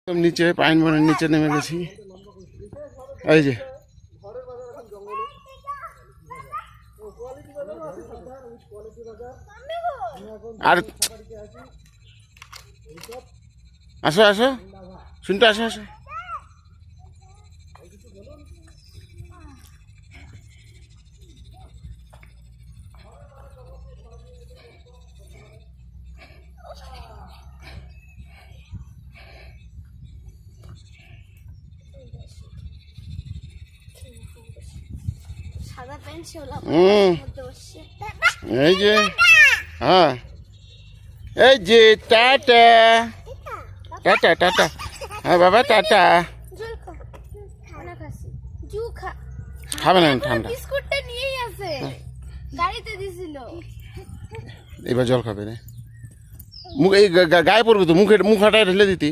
নিচে পাইন বনের নিচে নেমে গেছি। এই যে আর আসো আসো শুনতে আসো আসো। এই যে হ্যাঁ এই যে টাটা টাটা টাটা। হ্যাঁ বাবা টাটা। খাবে না ঠান্ডা। এবার জল খাবে রে। মুখ এই গায়ে পড়বে তো, মুখ হাঁটায় ঢেলে দিতি।